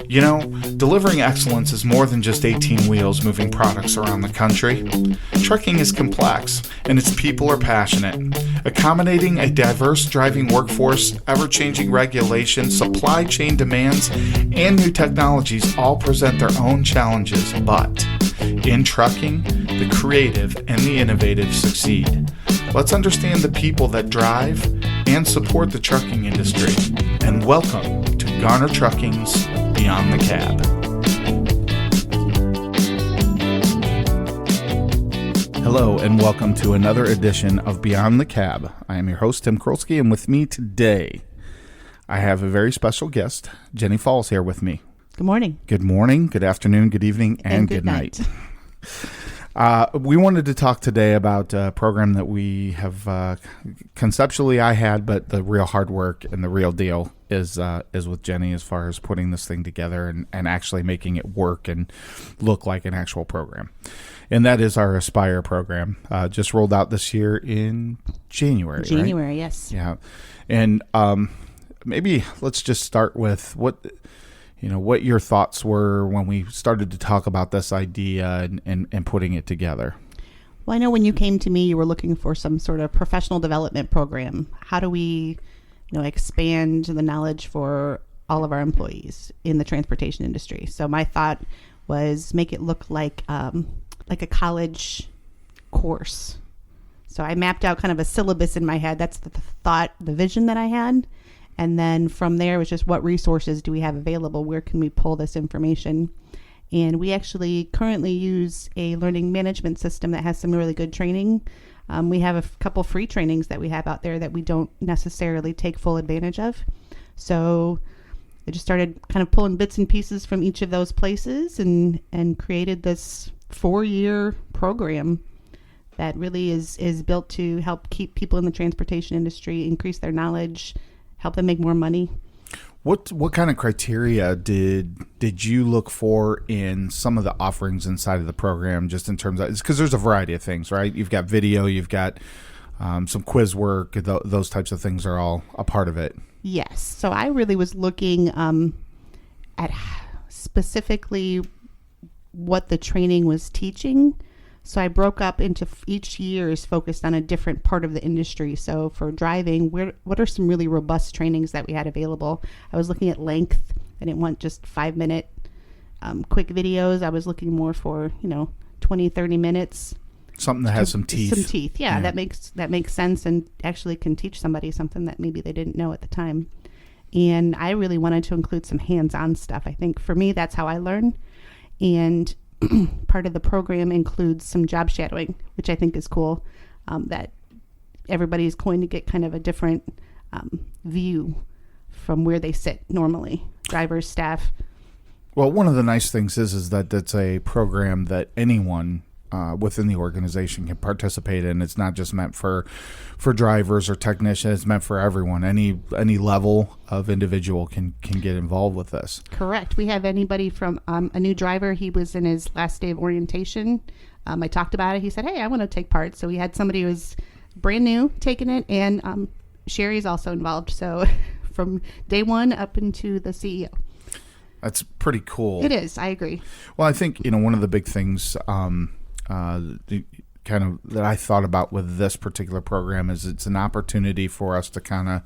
You know, delivering excellence is more than just 18 wheels moving products around the country. Trucking is complex, and its people are passionate. Accommodating a diverse driving workforce, ever-changing regulations, supply chain demands, and new technologies all present their own challenges, but in trucking, the creative and the innovative succeed. Let's understand the people that drive and support the trucking industry. And welcome to Garner Trucking's Beyond the Cab. Hello and welcome to another edition of Beyond the Cab. I am your host, Tim Krolsky, and with me today, I have a very special guest. Jenny Falls here with me. Good morning. Good morning, good afternoon, good evening, and good night. We wanted to talk today about a program that we have conceptually I had, but the real hard work and the real deal is with Jenny as far as putting this thing together and actually making it work and look like an actual program. And that is our Aspire program. Just rolled out this year in January, January, right? Yes. Yeah. And maybe let's just start with what your thoughts were when we started to talk about this idea and putting it together. Well, I know when you came to me, you were looking for some sort of professional development program. How do we, expand the knowledge for all of our employees in the transportation industry? So my thought was make it look like a college course. So I mapped out kind of a syllabus in my head. That's the thought, the vision that I had. And then from there, it was just what resources do we have available? Where can we pull this information? And we actually currently use a learning management system that has some really good training. We have a couple free trainings that we have out there that we don't necessarily take full advantage of. So I just started kind of pulling bits and pieces from each of those places and created this 4-year program that really is built to help keep people in the transportation industry, increase their knowledge, help them make more money. What kind of criteria did you look for in some of the offerings inside of the program, just in terms of, it's because there's a variety of things, right? You've got video, you've got some quiz work, those types of things are all a part of it. Yes. So I really was looking at specifically what the training was teaching. So I broke up into each year is focused on a different part of the industry. So for driving, what are some really robust trainings that we had available? I was looking at length. I didn't want just 5-minute quick videos. I was looking more for, 20, 30 minutes. Something that has some teeth. Some teeth, yeah. That makes sense and actually can teach somebody something that maybe they didn't know at the time. And I really wanted to include some hands-on stuff. I think for me, that's how I learn. And part of the program includes some job shadowing, which I think is cool, that everybody's going to get kind of a different view from where they sit normally, drivers, staff. Well, one of the nice things is that it's a program that anyone within the organization can participate in. It's not just meant for drivers or technicians. It's meant for everyone. Any level of individual can get involved with this. Correct. We have anybody from a new driver. He was in his last day of orientation. I talked about it. He said, hey, I want to take part. So we had somebody who was brand new taking it, and Sherry's also involved. So from day one up into the CEO. That's pretty cool. It is. I agree. Well, I think, one of the big things kind of that I thought about with this particular program is it's an opportunity for us to kind of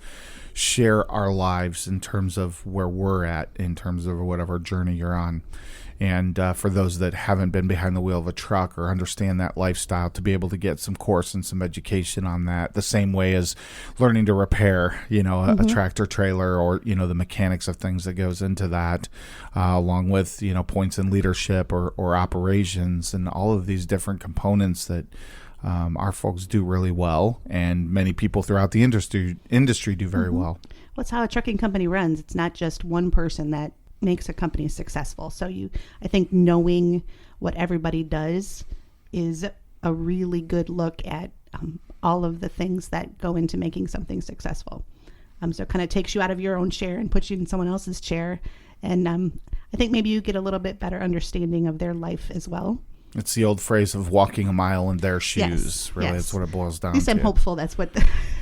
share our lives in terms of where we're at, in terms of whatever journey you're on. And for those that haven't been behind the wheel of a truck or understand that lifestyle, to be able to get some course and some education on that, the same way as learning to repair, a tractor trailer or, the mechanics of things that goes into that, along with, points in leadership or operations and all of these different components that our folks do really well, and many people throughout the industry do very well. Well, it's how a trucking company runs. It's not just one person that makes a company successful. So I think knowing what everybody does is a really good look at all of the things that go into making something successful. So it kind of takes you out of your own chair and puts you in someone else's chair. And I think maybe you get a little bit better understanding of their life as well. It's the old phrase of walking a mile in their shoes. Yes, Really, yes. that's what it boils down At least to. I'm hopeful that's what,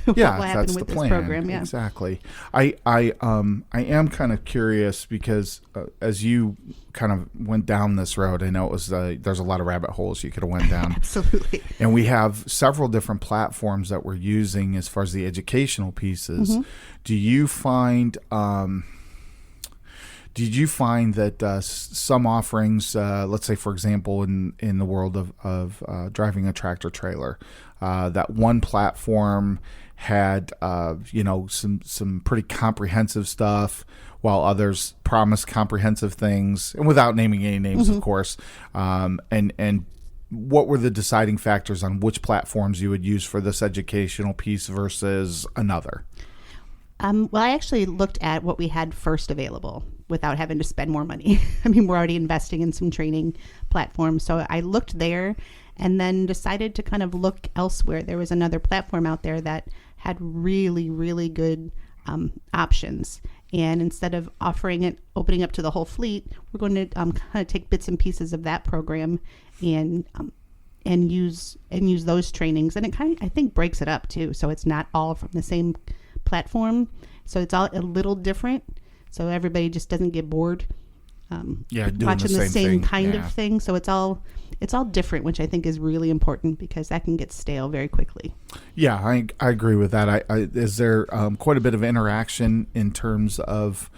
what will happen that's with the this plan. program. Yeah. Exactly. I am kind of curious because as you kind of went down this road, I know it was there's a lot of rabbit holes you could have went down. Absolutely. And we have several different platforms that we're using as far as the educational pieces. Mm-hmm. Do you find Did you find that some offerings, let's say, for example, in the world of driving a tractor trailer, that one platform had some pretty comprehensive stuff, while others promised comprehensive things, and without naming any names, of course, and what were the deciding factors on which platforms you would use for this educational piece versus another? Well, I actually looked at what we had first available without having to spend more money. I mean, we're already investing in some training platforms. So I looked there and then decided to kind of look elsewhere. There was another platform out there that had really, really good options. And instead of opening up to the whole fleet, we're going to kind of take bits and pieces of that program and use those trainings. And it kind of, I think, breaks it up too. So it's not all from the same platform. So it's all a little different. So everybody just doesn't get bored watching the same kind of thing. So it's all different, which I think is really important because that can get stale very quickly. Yeah, I agree with that. Is there quite a bit of interaction in terms of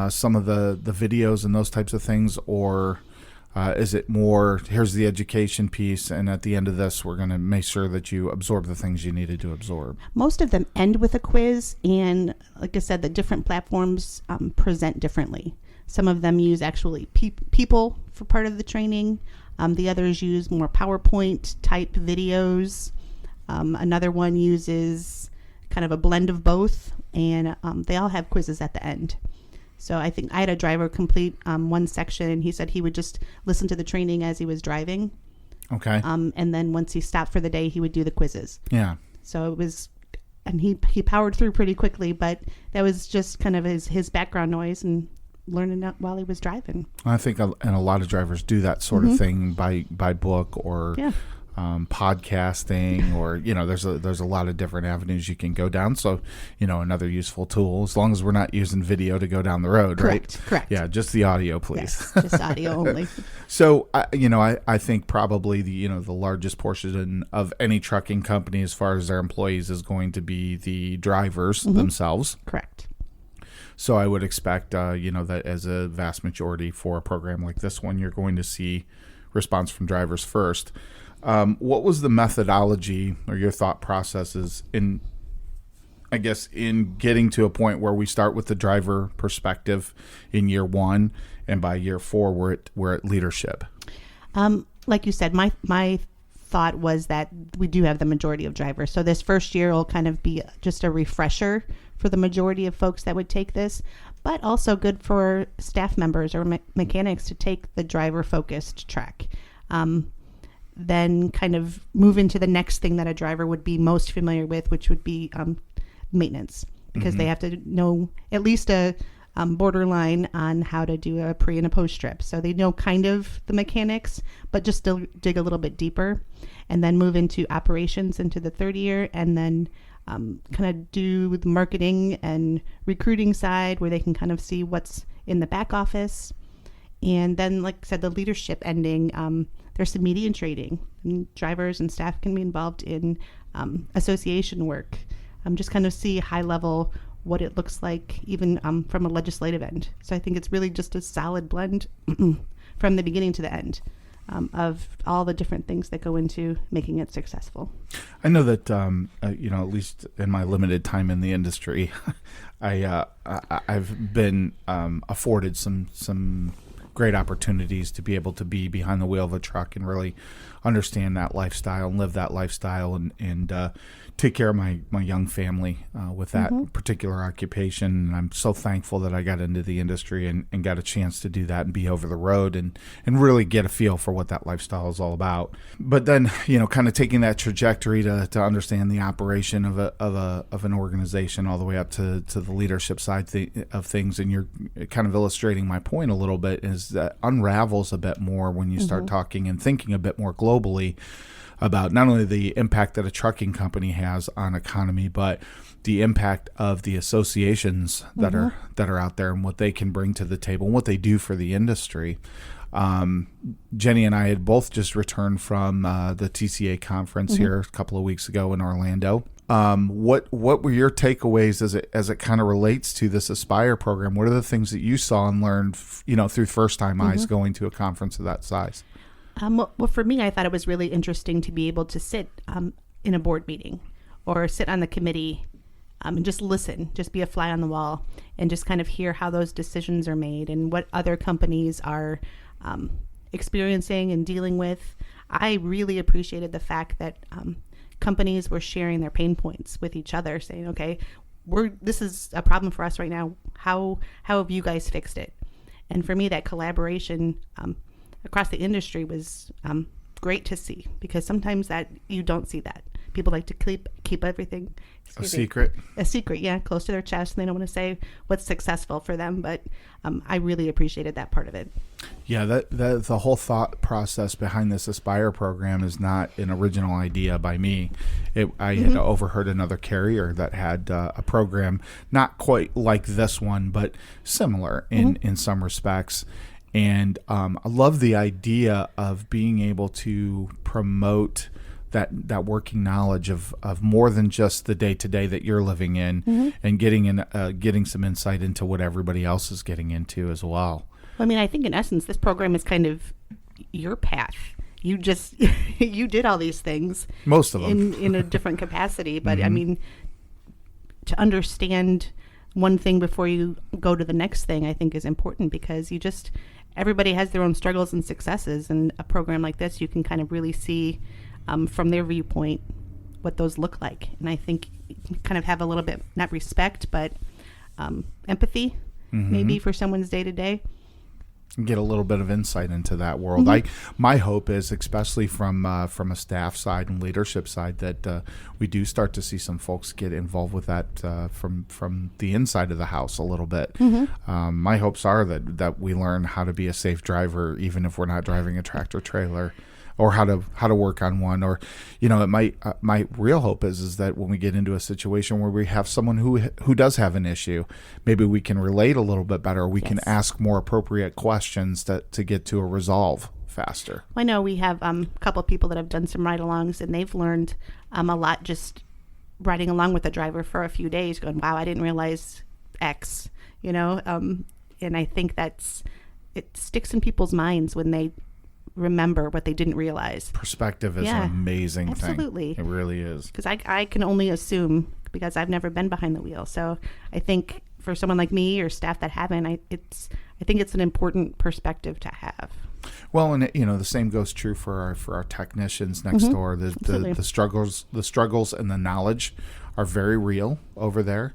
some of the videos and those types of things, or is it more, here's the education piece, and at the end of this, we're going to make sure that you absorb the things you needed to absorb? Most of them end with a quiz, and like I said, the different platforms present differently. Some of them use actually people for part of the training. The others use more PowerPoint type videos. Another one uses kind of a blend of both, and they all have quizzes at the end. So I think I had a driver complete one section, and he said he would just listen to the training as he was driving. Okay. And then once he stopped for the day, he would do the quizzes. Yeah. So it was, and he powered through pretty quickly, but that was just kind of his background noise and learning it while he was driving. I think, and a lot of drivers do that sort of thing by book or podcasting, or there's a lot of different avenues you can go down. So another useful tool, as long as we're not using video to go down the road. Correct. Yeah, just the audio, please. Yes, just audio only. So I think probably the largest portion of any trucking company as far as their employees is going to be the drivers themselves. Correct. So I would expect that as a vast majority for a program like this one, you're going to see response from drivers first. What was the methodology or your thought processes in getting to a point where we start with the driver perspective in year one, and by year four we're at leadership? Like you said, my thought was that we do have the majority of drivers. So this first year will kind of be just a refresher for the majority of folks that would take this, but also good for staff members or mechanics to take the driver-focused track. Then kind of move into the next thing that a driver would be most familiar with, which would be maintenance, because they have to know at least a borderline on how to do a pre and a post strip. So they know kind of the mechanics, but just still dig a little bit deeper, and then move into operations into the third year, and then kind of do the marketing and recruiting side where they can kind of see what's in the back office. And then, like I said, the leadership ending, there's some media and trading. And drivers and staff can be involved in association work. Just kind of see high level what it looks like, even from a legislative end. So I think it's really just a solid blend from the beginning to the end of all the different things that go into making it successful. I know that at least in my limited time in the industry, I've been afforded some great opportunities to be able to be behind the wheel of a truck and really understand that lifestyle and live that lifestyle and take care of my young family with that particular occupation. And I'm so thankful that I got into the industry and got a chance to do that and be over the road and really get a feel for what that lifestyle is all about. But then, kind of taking that trajectory to understand the operation of an organization all the way up to the leadership side of things. And you're kind of illustrating my point a little bit, is unravels a bit more when you start talking and thinking a bit more globally about not only the impact that a trucking company has on economy, but the impact of the associations that are out there and what they can bring to the table and what they do for the industry. Jenny and I had both just returned from the TCA conference here a couple of weeks ago in Orlando. What were your takeaways as it kind of relates to this Aspire program? What are the things that you saw and learned, through first time eyes going to a conference of that size? Well, for me, I thought it was really interesting to be able to sit in a board meeting or sit on the committee and just listen, just be a fly on the wall and just kind of hear how those decisions are made and what other companies are experiencing and dealing with. I really appreciated the fact that companies were sharing their pain points with each other, saying, okay, this is a problem for us right now. How have you guys fixed it? And for me, that collaboration across the industry was great to see, because sometimes that you don't see that. People like to keep everything a secret, close to their chest, and they don't want to say what's successful for them. But I really appreciated that part of it. Yeah, that the whole thought process behind this Aspire program is not an original idea by me. I had overheard another carrier that had a program not quite like this one, but similar in some respects. And I love the idea of being able to promote that working knowledge of more than just the day-to-day that you're living in, and getting some insight into what everybody else is getting into as well. I mean, I think in essence, this program is kind of your path. You just you did all these things, most of them in a different capacity. But I mean, to understand one thing before you go to the next thing, I think is important, because everybody has their own struggles and successes, and a program like this, you can kind of really see from their viewpoint what those look like. And I think you can kind of have a little bit, not respect, but empathy maybe for someone's day to day. Get a little bit of insight into that world. My hope is, especially from a staff side and leadership side, that we do start to see some folks get involved with that from the inside of the house a little bit. My hopes are that we learn how to be a safe driver, even if we're not driving a tractor trailer, or how to work on one. Or it might my real hope is that when we get into a situation where we have someone who does have an issue, maybe we can relate a little bit better. We can ask more appropriate questions to get to a resolve faster. I know we have a couple of people that have done some ride-alongs, and they've learned a lot just riding along with the driver for a few days, going, wow, I didn't realize X, and I think it sticks in people's minds when they remember what they didn't realize. Perspective is an amazing absolutely. thing. It really is. Because I can only assume, because I've never been behind the wheel. So I think for someone like me or staff that haven't, I think it's an important perspective to have. Well, and the same goes true for our technicians next door. The struggles and the knowledge are very real over there.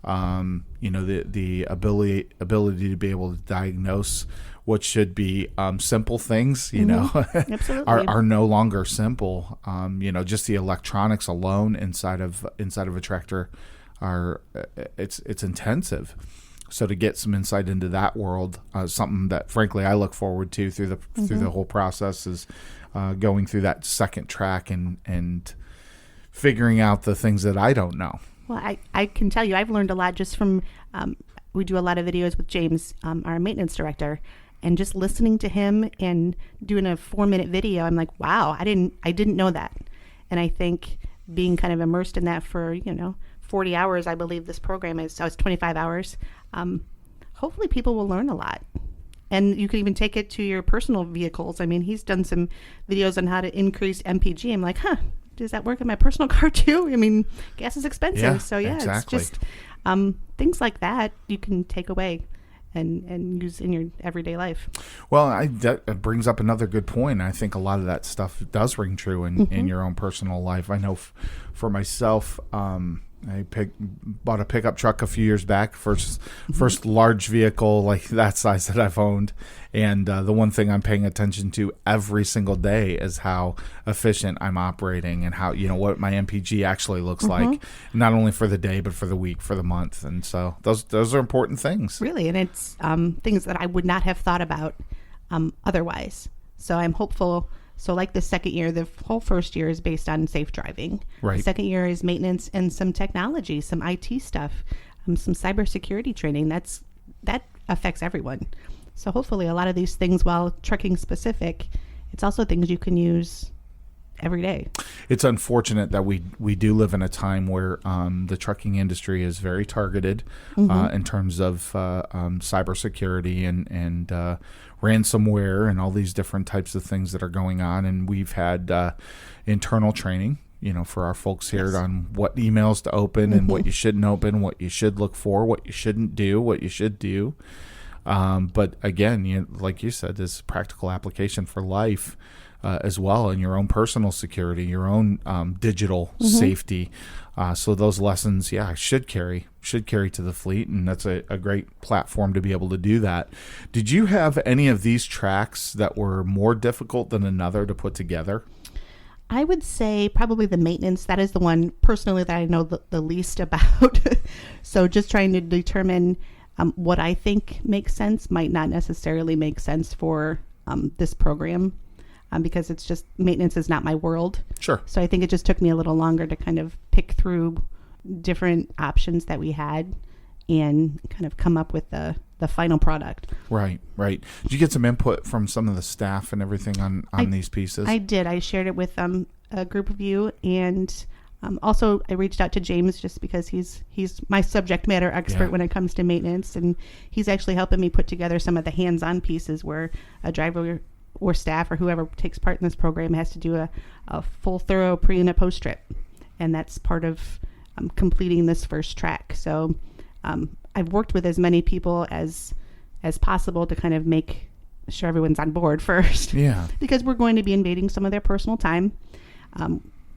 The ability to be able to diagnose what should be simple things, are no longer simple. Just the electronics alone inside of a tractor it's intensive. So to get some insight into that world, something that frankly I look forward to through the whole process is going through that second track and figuring out the things that I don't know. Well, I can tell you, I've learned a lot just from, we do a lot of videos with James, our maintenance director, and just listening to him and doing a 4-minute video, I'm like, wow, I didn't know that. And I think being kind of immersed in that for, 40 hours, I believe this program is, so it's 25 hours. Hopefully people will learn a lot. And you can even take it to your personal vehicles. I mean, he's done some videos on how to increase MPG. I'm like, does that work in my personal car too? I mean, gas is expensive. Yeah, so exactly. It's just things like that you can take away and use in your everyday life. Well, that brings up another good point. I think a lot of that stuff does ring true in your own personal life. I know for myself, I bought a pickup truck a few years back, first large vehicle like that size that I've owned. And the one thing I'm paying attention to every single day is how efficient I'm operating and how, what my MPG actually looks like, not only for the day, but for the week, for the month. And so those are important things. Really. And it's things that I would not have thought about otherwise. So I'm hopeful. So like the second year, the whole first year is based on safe driving. Right. The second year is maintenance and some technology, some IT stuff, some cybersecurity training. That affects everyone. So hopefully a lot of these things, while trucking specific, it's also things you can use every day. It's unfortunate that we do live in a time where the trucking industry is very targeted in terms of cybersecurity and ransomware and all these different types of things that are going on. And we've had internal training, for our folks here on what emails to open and what you shouldn't open, what you should look for, what you shouldn't do, what you should do. But again, like you said, this practical application for life as well, and your own personal security, your own digital safety. So those lessons, should carry to the fleet, and that's a great platform to be able to do that. Did you have any of these tracks that were more difficult than another to put together? I would say probably the maintenance. That is the one personally that I know the least about. So just trying to determine what I think makes sense might not necessarily make sense for this program. Because it's just maintenance is not my world. Sure. So I think it just took me a little longer to kind of pick through different options that we had and kind of come up with the final product. Right. Did you get some input from some of the staff and everything on these pieces? I did. I shared it with a group of you, and also I reached out to James just because he's my subject matter expert when it comes to maintenance, and he's actually helping me put together some of the hands-on pieces where a driver or staff or whoever takes part in this program has to do a full thorough pre and a post trip, and that's part of completing this first track. So I've worked with as many people as possible to kind of make sure everyone's on board first. Yeah. Because we're going to be invading some of their personal time,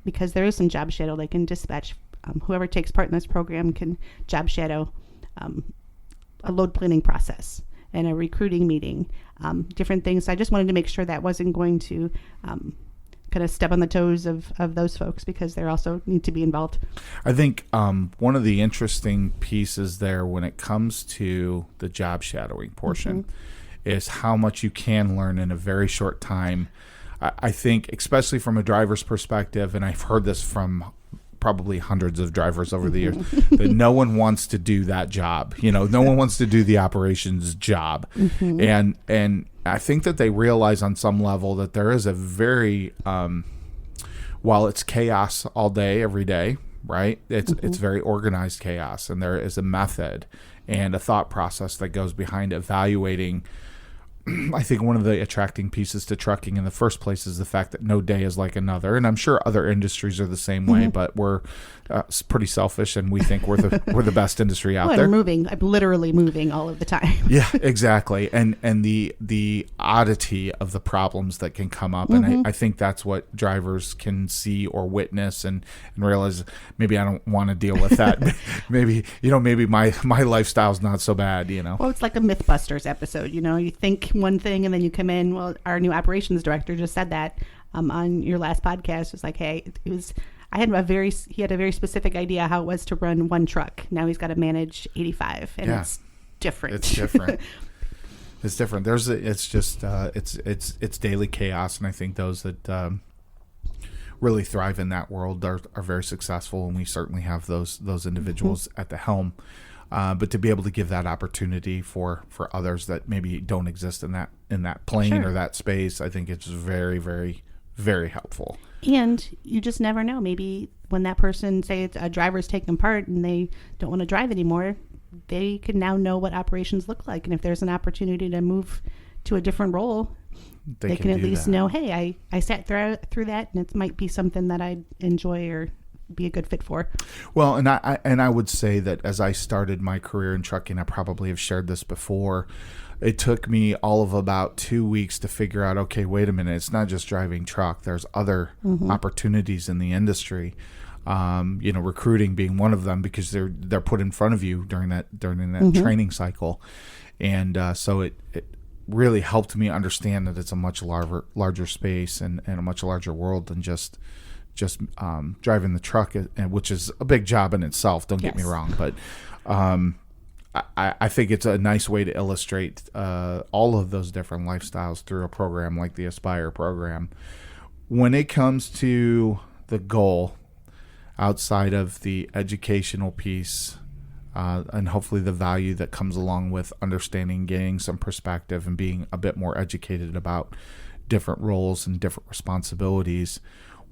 because there is some job shadow they can dispatch. Whoever takes part in this program can job shadow a load planning process and a recruiting meeting, different things. So I just wanted to make sure that wasn't going to kind of step on the toes of those folks, because they also need to be involved. I think one of the interesting pieces there when it comes to the job shadowing portion is how much you can learn in a very short time. I think, especially from a driver's perspective, and I've heard this from probably hundreds of drivers over the years, that no one wants to do that job. No one wants to do the operations job. And I think that they realize on some level that there is a very, while it's chaos all day, every day, right? It's very organized chaos, and there is a method and a thought process that goes behind evaluating. I think one of the attracting pieces to trucking in the first place is the fact that no day is like another, and I'm sure other industries are the same way. But we're pretty selfish, and we think we're the best industry out there. I'm literally moving all of the time. Yeah, exactly, and the oddity of the problems that can come up, and I think that's what drivers can see or witness and realize. Maybe I don't want to deal with that. maybe my lifestyle's not so bad. Well, it's like a MythBusters episode. You think one thing and then you come in. Well, our new operations director just said that on your last podcast. It's like, hey, he had a very specific idea how it was to run one truck. Now he's got to manage 85, and it's different. It's different. It's different. It's daily chaos, and I think those that really thrive in that world are very successful, and we certainly have those individuals at the helm. But to be able to give that opportunity for others that maybe don't exist in that plane or that space, I think it's very, very, very helpful. And you just never know. Maybe when that person, say it's a driver's taking part and they don't want to drive anymore, they can now know what operations look like. And if there's an opportunity to move to a different role, they can at least know, hey, I sat through that, and it might be something that I'd enjoy or be a good fit for. Well, and I would say that as I started my career in trucking, I probably have shared this before. It took me all of about 2 weeks to figure out, okay, wait a minute, it's not just driving truck. There's other opportunities in the industry. Recruiting being one of them, because they're put in front of you during that training cycle, and so it really helped me understand that it's a much larger space and a much larger world than just driving the truck, which is a big job in itself. Don't get me wrong, but I think it's a nice way to illustrate all of those different lifestyles through a program like the Aspire program. When it comes to the goal, outside of the educational piece, and hopefully the value that comes along with understanding, gaining some perspective, and being a bit more educated about different roles and different responsibilities,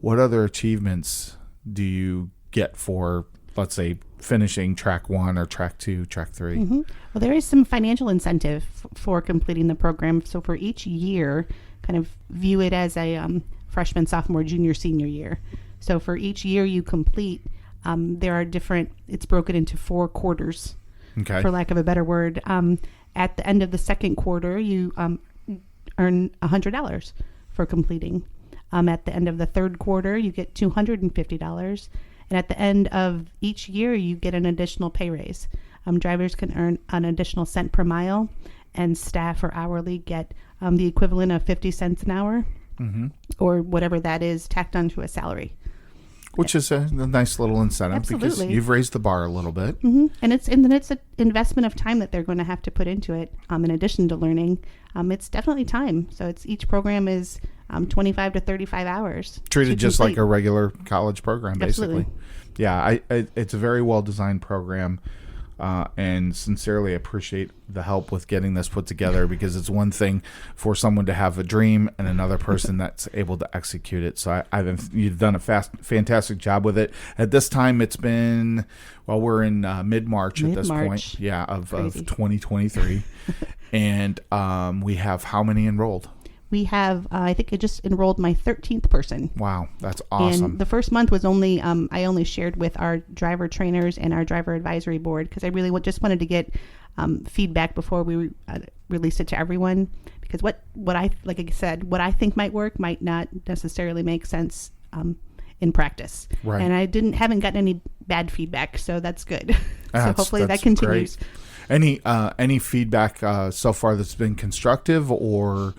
what other achievements do you get for, let's say, finishing track 1 or track 2, track 3? Well, there is some financial incentive for completing the program. So for each year, kind of view it as a freshman, sophomore, junior, senior year. So for each year you complete, there are different, it's broken into 4 quarters, Okay. for lack of a better word. At the end of the second quarter, you earn $100 for completing. At the end of the third quarter, you get $250. And at the end of each year, you get an additional pay raise. Drivers can earn an additional cent per mile, and staff or hourly get the equivalent of 50 cents an hour, or whatever that is, tacked onto a salary. Which is a nice little incentive. Absolutely. Because you've raised the bar a little bit. And it's an investment of time that they're going to have to put into it. In addition to learning, it's definitely time. So each program is 25 to 35 hours. Treated just like a regular college program, basically. Absolutely. Yeah, it's a very well designed program, and sincerely appreciate the help with getting this put together, because it's one thing for someone to have a dream and another person that's able to execute it. So you've done a fantastic job with it. At this time, it's been, well, we're in mid-March at this point, of 2023, and we have how many enrolled? We have, I think I just enrolled my 13th person. Wow, that's awesome. And the first month was only, I only shared with our driver trainers and our driver advisory board, because I really just wanted to get feedback before we released it to everyone. Because what I, like I said, what I think might work might not necessarily make sense in practice. Right. And I haven't gotten any bad feedback, so that's good. So hopefully that that's continues. Great. Any feedback so far that's been constructive, or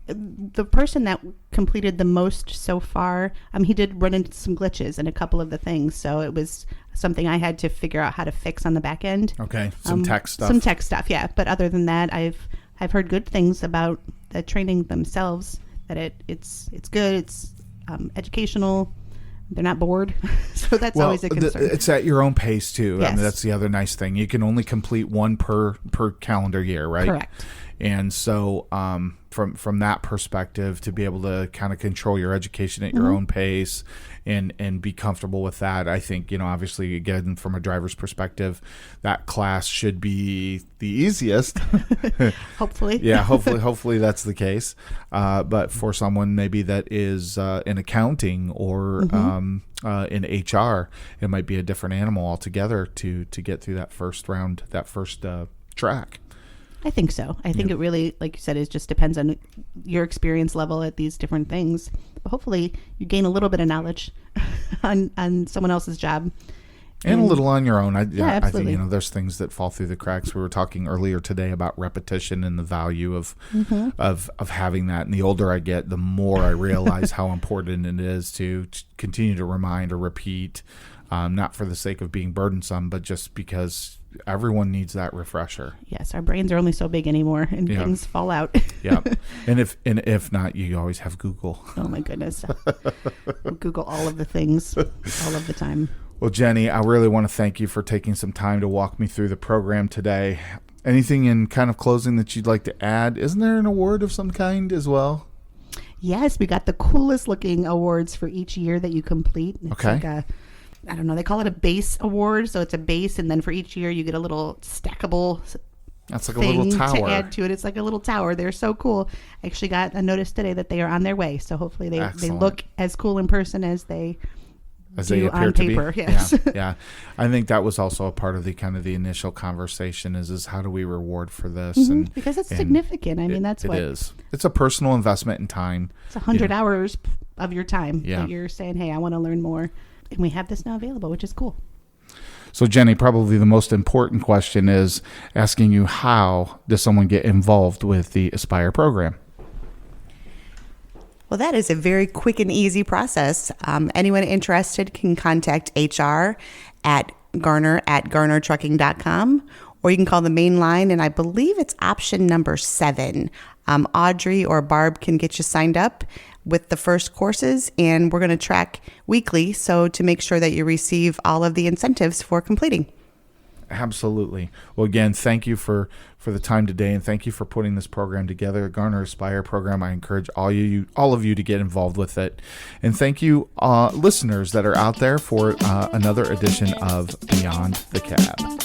the person that completed the most so far, he did run into some glitches in a couple of the things, so it was something I had to figure out how to fix on the back end. Okay, some tech stuff. Some tech stuff, yeah. But other than that, I've heard good things about the training themselves. That it's good. It's educational. They're not bored, so that's always a concern. It's at your own pace too. Yes. I mean, that's the other nice thing. You can only complete one per calendar year, right? Correct. And so, from that perspective, to be able to kind of control your education at your own pace and be comfortable with that, I think, obviously, again, from a driver's perspective, that class should be the easiest. Hopefully. Yeah, hopefully that's the case. But for someone maybe that is in accounting or in HR, it might be a different animal altogether to get through that first round, that first track. I think so. I think it really, like you said, it just depends on your experience level at these different things. But hopefully you gain a little bit of knowledge on someone else's job. And a little on your own. I absolutely. think, there's things that fall through the cracks. We were talking earlier today about repetition and the value of having that. And the older I get, the more I realize how important it is to continue to remind or repeat, not for the sake of being burdensome, but just because everyone needs that refresher. Yes, our brains are only so big anymore, and things fall out. Yeah, and if not, you always have Google. Oh my goodness, Google all of the things all of the time. Well, Jenny, I really want to thank you for taking some time to walk me through the program today. Anything in kind of closing that you'd like to add? Isn't there an award of some kind as well? Yes, we got the coolest looking awards for each year that you complete. It's okay. I don't know, they call it a base award. So it's a base, and then for each year you get a little stackable That's like a little tower to add to it. It's like a little tower. They're so cool. I actually got a notice today that they are on their way. So hopefully they look as cool in person as they do on paper. Yes. Yeah. I think that was also a part of the kind of the initial conversation is how do we reward for this? And because it's significant. I mean, that's what it is. It's a personal investment in time. It's 100 hours of your time that you're saying, hey, I want to learn more. And we have this now available, which is cool. So, Jenny, probably the most important question is asking you, how does someone get involved with the Aspire program? Well, that is a very quick and easy process. Anyone interested can contact HR at Garner at garnertrucking.com, or you can call the main line, and I believe it's option number 7. Audrey or Barb can get you signed up with the first courses, and we're going to track weekly, so to make sure that you receive all of the incentives for completing. Absolutely. Well, again, thank you for the time today, and thank you for putting this program together, Garner Aspire Program. I encourage all of you to get involved with it. And thank you, listeners that are out there, for another edition of Beyond the Cab.